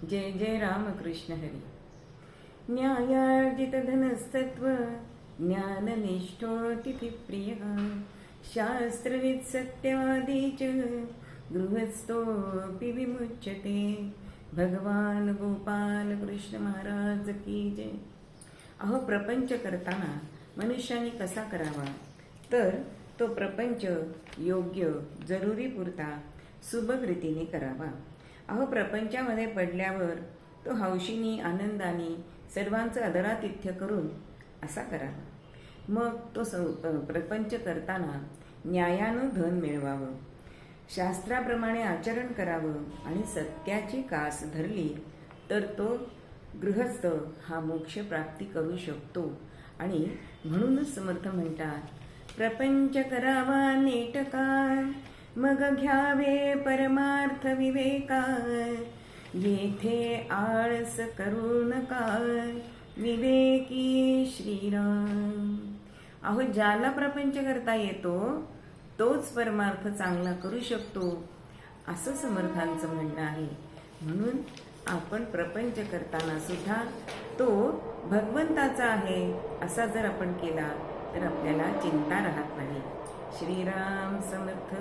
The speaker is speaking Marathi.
जय जय रामकृष्ण हरी. न्यायार्जित धनस्तत्व ज्ञाननिष्ठोऽतिथिप्रिय शास्त्रवित् सत्यवादी च गृहस्थोऽपि विमुच्यते. भगवान गोपाल कृष्ण महाराज की जय. अहो, प्रपंच करताना मनुष्याने कसा करावा, तर तो प्रपंच योग्य जरुरी पुरता सुबक रीतीने करावा. अहो, प्रपंचामध्ये पडल्यावर तो हौशीनी आनंदाने सर्वांचं आदरातिथ्य करून असा करावा. मग तो प्रपंच करताना न्यायानं धन मिळवावं, शास्त्राप्रमाणे आचरण करावं आणि सत्याची कास धरली तर तो गृहस्थ हा मोक्ष प्राप्ती करू शकतो. आणि म्हणूनच समर्थ म्हणतात, प्रपंच करावा नेटका मग घ्यावे परमार्थ विवेका. येथे आळस करू नका विवेकी श्रीराम. अहो, ज्याला प्रपंच करता येतो तोच परमार्थ चांगला करू शकतो, असं समर्थांचं म्हणणं आहे. म्हणून आपण प्रपंच करताना सुद्धा तो भगवंताचा आहे असा जर आपण केला तर आपल्याला चिंता राहत नाही. श्रीराम समर्थ.